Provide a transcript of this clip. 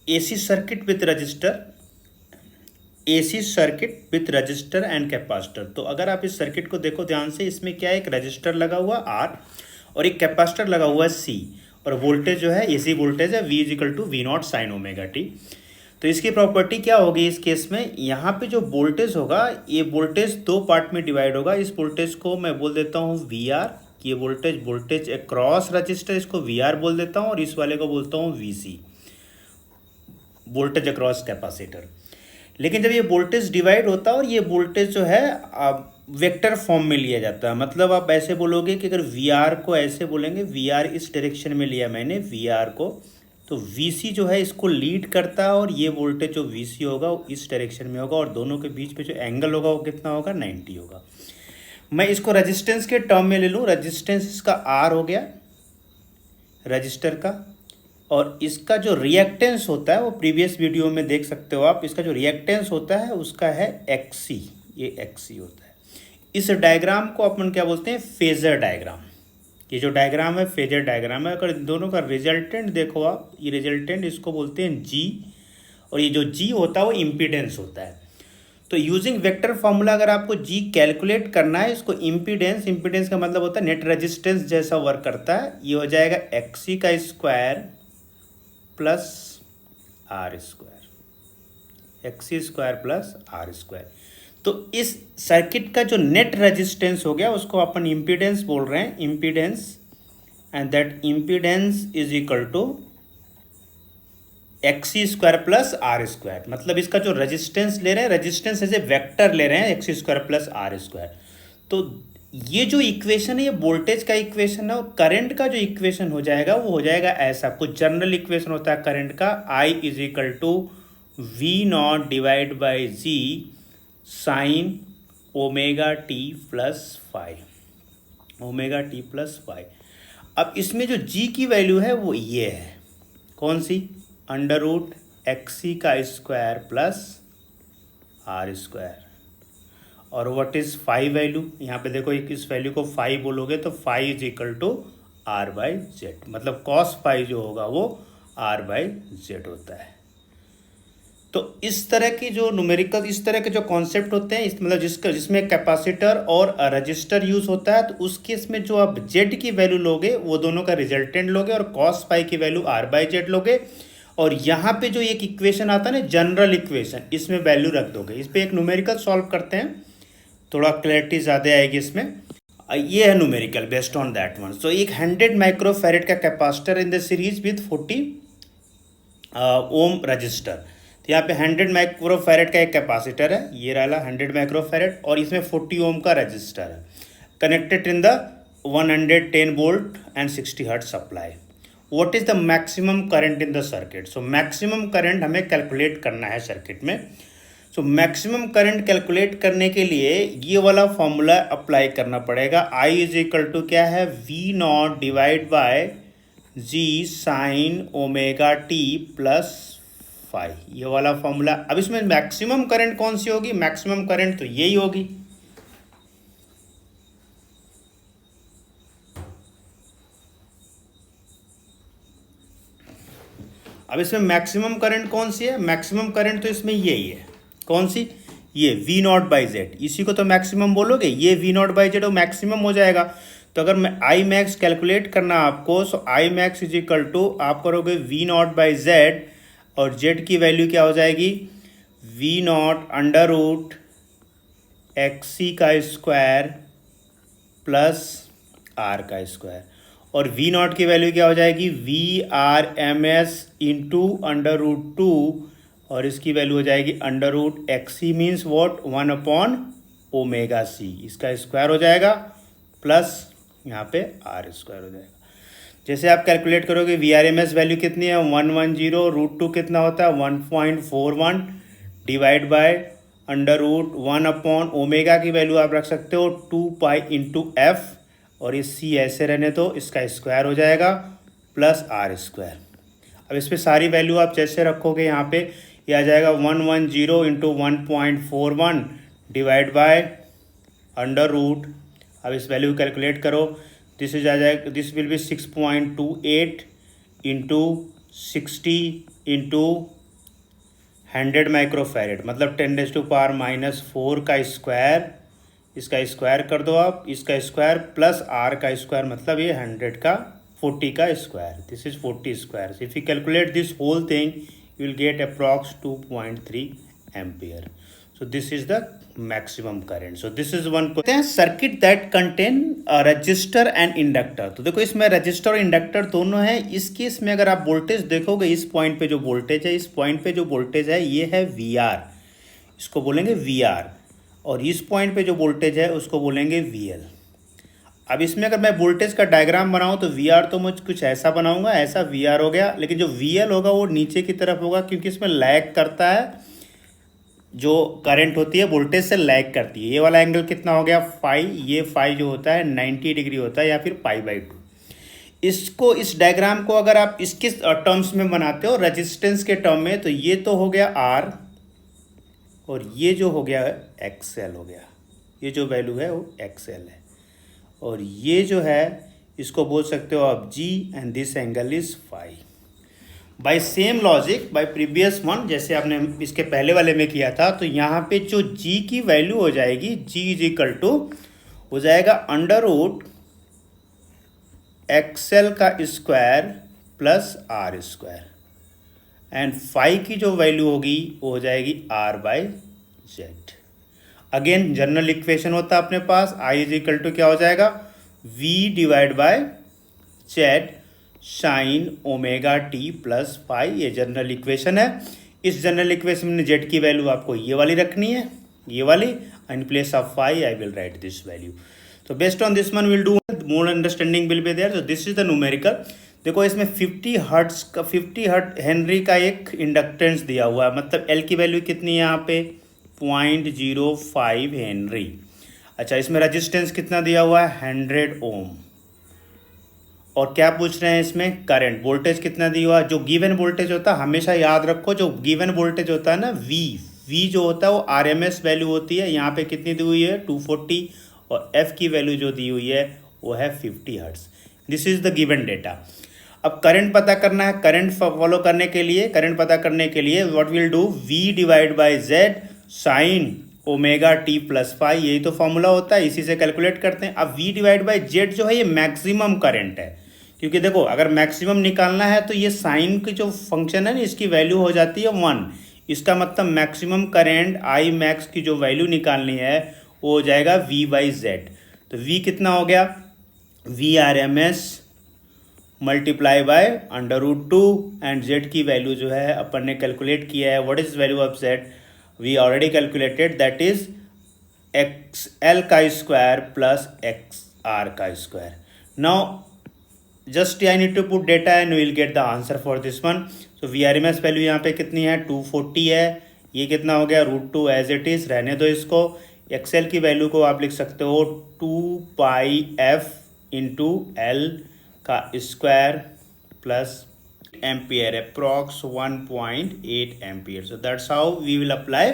AC circuit with register, AC circuit with register and capacitor. तो अगर आप इस सर्किट को देखो ध्यान से, इसमें क्या है, एक रजिस्टर लगा हुआ आर और एक कैपेसिटर लगा हुआ है सी, और वोल्टेज जो है एसी वोल्टेज है V is equal to V not sine omega T. तो इसकी प्रॉपर्टी क्या होगी इस केस में, यहाँ पे जो वोल्टेज होगा, ये वोल्टेज दो पार्ट में डिवाइड होगा। इस वोल्टेज को मैं बोल देता हूँ वी आर, ये वोल्टेज अक्रॉस रजिस्टर, इसको वी आर बोल देता हूँ, और इस वाले को बोलता हूँ V C, voltage across capacitor. लेकिन जब ये वोल्टेज डिवाइड होता है और ये वोल्टेज जो है वेक्टर फॉर्म में लिया जाता है, मतलब आप ऐसे बोलोगे कि अगर वी आर को ऐसे बोलेंगे, वी आर इस डायरेक्शन में लिया मैंने वी आर को, तो वी सी जो है इसको लीड करता है, और ये वोल्टेज जो वी सी होगा वो इस डायरेक्शन में होगा, और दोनों के बीच में जो एंगल होगा वो कितना होगा, 90 होगा। मैं इसको रेजिस्टेंस के टर्म में ले लूँ, रेजिस्टेंस इसका आर हो गया रजिस्टर का, और इसका जो रिएक्टेंस होता है वो प्रीवियस वीडियो में देख सकते हो आप, इसका जो रिएक्टेंस होता है उसका है एक्सी, ये एक्सी होता है। इस डायग्राम को अपन क्या बोलते हैं, फेजर डायग्राम। ये जो डायग्राम है फेजर डायग्राम है। अगर दोनों का रिजल्टेंट देखो आप, ये रिजल्टेंट इसको बोलते हैं जी, और ये जो जी होता है वो इम्पीडेंस होता है। तो यूजिंग वेक्टर फॉर्मूला अगर आपको जी कैलकुलेट करना है, इसको इम्पीडेंस, इम्पीडेंस का मतलब होता है नेट रेजिस्टेंस जैसा वर्क करता है, ये हो जाएगा एक्सी का square plus R square, XC square plus R square. तो इस सर्किट का जो नेट रेजिस्टेंस हो गया उसको अपन इम्पीडेंस बोल रहे हैं, impedance, and that impedance is equal to XC square plus R square. मतलब इसका जो रेजिस्टेंस ले रहे हैं, रेजिस्टेंस एज ए वेक्टर ले रहे हैं, XC square plus R square. तो ये जो इक्वेशन है ये वोल्टेज का इक्वेशन है, और करंट का जो इक्वेशन हो जाएगा वो हो जाएगा ऐसा, कुछ जनरल इक्वेशन होता है करंट का, I is equal to V not divide by Z sine omega T plus five, omega T plus five. अब इसमें जो जी की वैल्यू है वो ये है, कौन सी, अंडर रूट एक्सी का स्क्वायर प्लस आर स्क्वायर, और व्हाट इज फाइव वैल्यू, यहाँ पे देखो इस वैल्यू को फाइव बोलोगे तो phi is equal to R by Z, मतलब कॉस फाइव जो होगा वो आर बाई जेड होता है। तो इस तरह की जो न्यूमेरिकल, इस तरह के जो कॉन्सेप्ट होते हैं, इस मतलब जिसमें कैपेसिटर और रजिस्टर यूज होता है, तो उस केस में जो आप जेड की वैल्यू लोगे वो दोनों का रिजल्टेंट लोगे, और कॉस फाइव की वैल्यू आर बाई जेड लोगे, और यहाँ पे जो एक इक्वेशन आता है ना जनरल इक्वेशन, इसमें वैल्यू रख दोगे। इस पर एक न्यूमेरिकल सॉल्व करते हैं, थोड़ा क्लैरिटी ज़्यादा आएगी इसमें। ये है numerical based on that one. So एक 100 माइक्रोफैरेड का capacitor in the series with 40 ohm resistor. तो यहाँ पे 100 माइक्रोफैरेड का एक कैपेसिटर है, ये रहा 100 माइक्रोफैरेड, और इसमें 40 ओम का रजिस्टर है, connected in the 110 volt and 60 hertz supply. What is the maximum current in the circuit. So maximum current हमें कैलकुलेट करना है सर्किट में। सो मैक्सिमम करंट कैलकुलेट करने के लिए ये वाला फॉर्मूला अप्लाई करना पड़ेगा। I इज इक्वल टू क्या है, V not divide by G sine omega T plus phi, ये वाला फॉर्मूला। अब इसमें मैक्सिमम करंट कौन सी होगी, मैक्सिमम करंट तो यही होगी, अब इसमें मैक्सिमम करंट कौन सी है, मैक्सिमम करंट तो इसमें यही है, कौन सी, ये वी नॉट बाई जेड, इसी को तो मैक्सिमम बोलोगे, ये वी नॉट बाई जेड वो मैक्सिमम हो जाएगा। तो अगर मैं आई मैक्स कैलकुलेट करना आपको, so I max is equal to आप करोगे वी नॉट बाई जेड, और जेड की वैल्यू क्या हो जाएगी, V not under root XC का स्क्वायर प्लस आर का स्क्वायर, और वी नॉट की वैल्यू क्या हो जाएगी, V R M S into under root two, और इसकी वैल्यू हो जाएगी under root X C means what, 1 omega C, इसका स्क्वायर हो जाएगा प्लस यहाँ पे आर स्क्वायर हो जाएगा। जैसे आप कैलकुलेट करोगे V R M S value कितनी है, 110, रूट टू कितना होता है 1.41, डिवाइड बाय अंडर रूट 1 ओमेगा की वैल्यू आप रख सकते हो 2 पाई इंटू एफ, और इस सी ऐसे रहने तो इसका स्क्वायर हो जाएगा प्लस आर स्क्वायर। अब इस पर सारी वैल्यू आप जैसे रखोगे यहाँ पे ये आ जाएगा 110 into 1.41 divide by under root, अब इस वैल्यू कैलकुलेट करो, दिस इज आ जाएगा, this will be 6.28 into 60 into 100 microfarad, मतलब 10⁻⁻⁴ का स्क्वायर, इसका स्क्वायर कर दो आप, इसका स्क्वायर प्लस आर का स्क्वायर, मतलब ये 100 का 40 का square, this is 40 square. If you calculate this whole thing you will get approx 2.3 ampere. So this is the maximum current. So this is one circuit that contain a resistor and inductor. तो देखो इसमें register और inductor दोनों है. इस case में अगर आप वोल्टेज देखोगे, इस पॉइंट पे जो वोल्टेज है, इस पॉइंट पे जो वोल्टेज है ये है VR, इसको बोलेंगे VR, और इस पॉइंट पे जो वोल्टेज है उसको बोलेंगे VL. अब इसमें अगर मैं वोल्टेज का डायग्राम बनाऊं तो VR तो मुझ कुछ ऐसा बनाऊंगा, ऐसा VR हो गया, लेकिन जो VL होगा वो नीचे की तरफ होगा, क्योंकि इसमें लैग करता है, जो करंट होती है वोल्टेज से लैग करती है. ये वाला एंगल कितना हो गया फाई, ये फाई जो होता है 90 डिग्री होता है, या फिर π/2. इसको, इस डायग्राम को अगर आप इसके टर्म्स में बनाते हो रेजिस्टेंस के टर्म में, तो ये तो हो गया R, और ये जो हो गया XL हो गया, ये जो वैल्यू है वो XL है, और ये जो है इसको बोल सकते हो आप G, and this angle is phi. By same logic, by previous one, जैसे आपने इसके पहले वाले में किया था, तो यहाँ पे जो G की वैल्यू हो जाएगी, G इज इक्वल टू हो जाएगा √ XL का square plus R square, and phi की जो वैल्यू होगी वो हो जाएगी R/Z. अगेन जनरल इक्वेशन होता है अपने पास, I इज इक्वल टू क्या हो जाएगा, V/Z sine ω/t plus phi. ये जनरल इक्वेशन है. इस जनरल इक्वेशन में Z की वैल्यू आपको ये वाली रखनी है, ये वाली, in place of phi I will write this value. तो based on this one will do, more understanding will be there. तो दिस इज द न्यूमेरिकल. देखो इसमें 50 हर्ट्ज का, 50 हेनरी का एक इंडक्टेंस दिया हुआ है, मतलब L की वैल्यू कितनी है यहाँ पे 0.05 हेनरी. अच्छा, इसमें रेजिस्टेंस कितना दिया हुआ है 100 ओम, और क्या पूछ रहे हैं इसमें करंट, वोल्टेज कितना दिया हुआ है. जो गिवन वोल्टेज होता है हमेशा याद रखो, जो गिवन वोल्टेज होता है ना V जो होता है वो RMS वैल्यू होती है. यहाँ पे कितनी दी हुई है 240, और F की वैल्यू जो दी हुई है वो है 50 hertz. This is the given data. अब करंट पता करना है. करंट फॉलो करने के लिए, करंट पता करने के लिए what will do, V/Z sine ω/t plus phi, यही तो फॉर्मूला होता है, इसी से कैलकुलेट करते हैं. अब V/Z जो है ये मैक्सिमम करंट है, क्योंकि देखो अगर मैक्सिमम निकालना है तो ये साइन की जो फंक्शन है ना इसकी वैल्यू हो जाती है 1. इसका मतलब मैक्सिमम करंट I मैक्स की जो वैल्यू निकालनी है वो हो जाएगा V/Z. तो V कितना हो गया, VRMS multiply by √2, and Z की वैल्यू जो है अपन ने कैलकुलेट किया है. What is value of Z, we already calculated, that is XL का स्क्वायर प्लस XR का square. Now just I need to put data and will get the answer for this one. तो VRMS value यहाँ पे कितनी है 240 है, ये कितना हो गया √2 एज इट इज, रहने दो इसको. XL की वैल्यू को आप लिख सकते हो 2πf इंटू L का square plus ampere, approx 1.8 ampere. So that's how we will apply